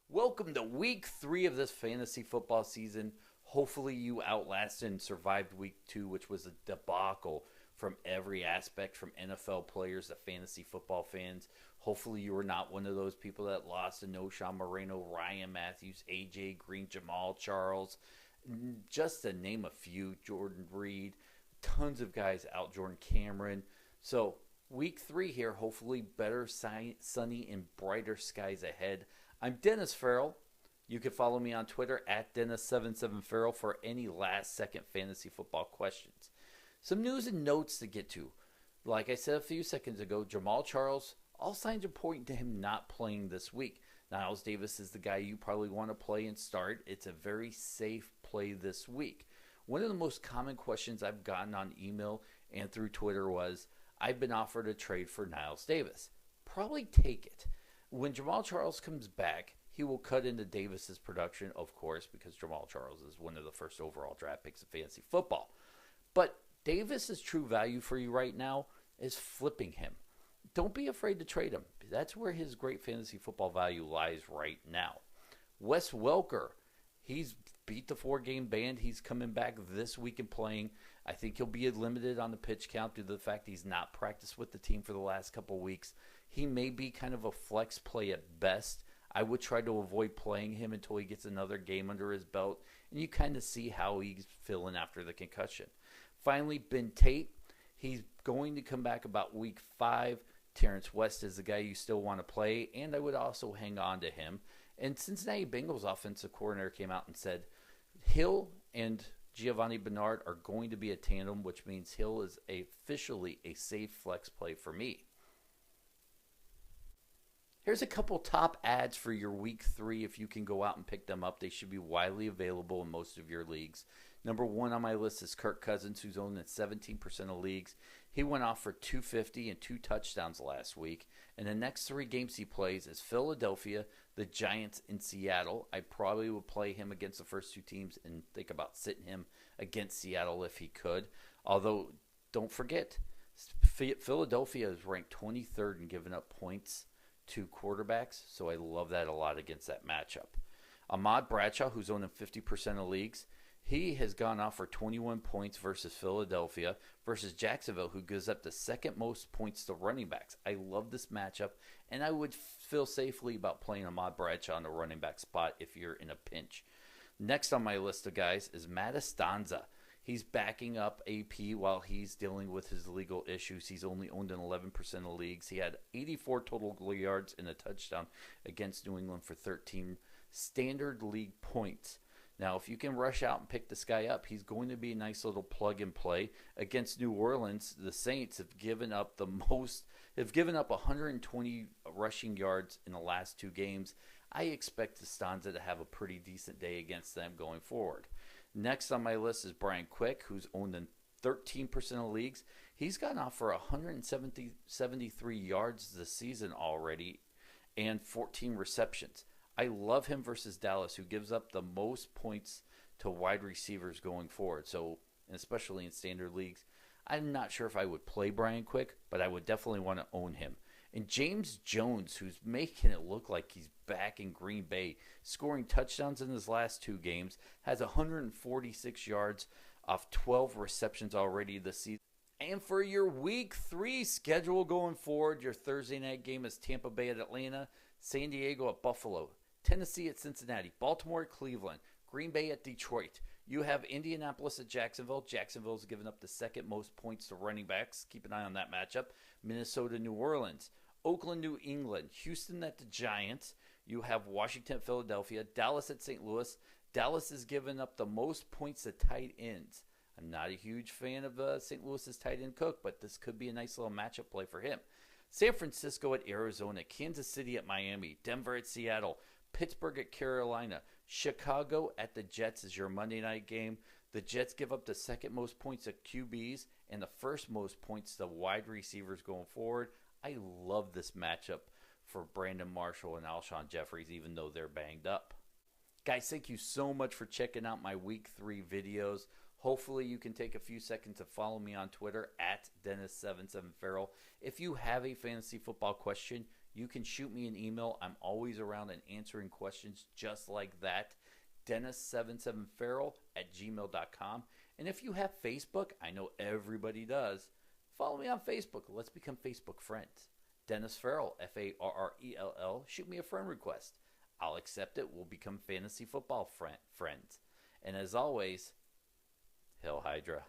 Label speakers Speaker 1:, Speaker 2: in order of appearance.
Speaker 1: Welcome to week 3 of this fantasy football season. Hopefully you outlasted and survived week 2, which was a debacle from every aspect, from NFL players to fantasy football fans. Hopefully you were not one of those people that lost to Knowshon Moreno, Ryan Matthews, AJ Green, Jamal Charles, just to name a few, Jordan Reed, tons of guys out, Jordan Cameron. So week 3 here, hopefully better sunny and brighter skies ahead. I'm Dennis Farrell. You can follow me on Twitter at Dennis77Farrell for any last-second fantasy football questions. Some news and notes to get to. Like I said a few seconds ago, Jamal Charles, all signs are pointing to him not playing this week. Niles Davis is the guy you probably want to play and start. It's a very safe play this week. One of the most common questions I've gotten on email and through Twitter was, I've been offered a trade for Niles Davis. Probably take it. When Jamal Charles comes back, he will cut into Davis's production, of course, because Jamal Charles is one of the first overall draft picks of fantasy football. But Davis's true value for you right now is flipping him. Don't be afraid to trade him. That's where his great fantasy football value lies right now. Wes Welker, he's beat the 4-game ban. He's coming back this week and playing. I think he'll be limited on the pitch count due to the fact he's not practiced with the team for the last couple weeks. He may be kind of a flex play at best. I would try to avoid playing him until he gets another game under his belt, and you kind of see how he's feeling after the concussion. Finally, Ben Tate, he's going to come back about week 5. Terrence West is the guy you still want to play, and I would also hang on to him. And Cincinnati Bengals offensive coordinator came out and said Hill and Giovanni Bernard are going to be a tandem, which means Hill is officially a safe flex play for me. Here's a couple top ads for your week 3 if you can go out and pick them up. They should be widely available in most of your leagues. Number 1 on my list is Kirk Cousins, who's owned in 17% of leagues. He went off for 250 and 2 touchdowns last week. And the next 3 games he plays is Philadelphia, the Giants, and Seattle. I probably would play him against the first 2 teams and think about sitting him against Seattle if he could. Although, don't forget, Philadelphia is ranked 23rd in giving up points to quarterbacks, so I love that a lot against that matchup. Ahmad Bradshaw, who's owned in 50% of leagues, he has gone off for 21 points versus Philadelphia versus Jacksonville, who gives up the second most points to running backs. I love this matchup, and I would feel safely about playing Ahmad Bradshaw on the running back spot if you're in a pinch. Next on my list of guys is Matt Estanza. He's backing up AP while he's dealing with his legal issues. He's only owned in 11% of leagues. He had 84 total yards and a touchdown against New England for 13 standard league points. Now, if you can rush out and pick this guy up, he's going to be a nice little plug and play. Against New Orleans, the Saints have given up 120 rushing yards in the last 2 games. I expect Estanza to have a pretty decent day against them going forward. Next on my list is Brian Quick, who's owned in 13% of leagues. He's gotten off for 173 yards this season already and 14 receptions. I love him versus Dallas, who gives up the most points to wide receivers going forward. So, especially in standard leagues, I'm not sure if I would play Brian Quick, but I would definitely want to own him. And James Jones, who's making it look like he's back in Green Bay, scoring touchdowns in his last 2 games, has 146 yards off 12 receptions already this season. And for your week 3 schedule going forward, your Thursday night game is Tampa Bay at Atlanta, San Diego at Buffalo, Tennessee at Cincinnati, Baltimore at Cleveland, Green Bay at Detroit. You have Indianapolis at Jacksonville. Jacksonville's given up the second most points to running backs. Keep an eye on that matchup. Minnesota, New Orleans. Oakland, New England. Houston at the Giants. You have Washington, Philadelphia. Dallas at St. Louis. Dallas has given up the most points to tight ends. I'm not a huge fan of St. Louis's tight end Cook, but this could be a nice little matchup play for him. San Francisco at Arizona. Kansas City at Miami. Denver at Seattle. Pittsburgh at Carolina. Chicago at the Jets is your Monday night game. The Jets give up the second most points to QBs and the first most points to wide receivers going forward. I love this matchup for Brandon Marshall and Alshon Jeffries, even though they're banged up. Guys, thank you so much for checking out my Week 3 videos. Hopefully, you can take a few seconds to follow me on Twitter at Dennis77Farrell. If you have a fantasy football question, you can shoot me an email. I'm always around and answering questions just like that. Dennis77Farrell at gmail.com. And if you have Facebook, I know everybody does, follow me on Facebook. Let's become Facebook friends. Dennis Farrell, Farrell. Shoot me a friend request. I'll accept it. We'll become fantasy football friends. And as always, Hail Hydra.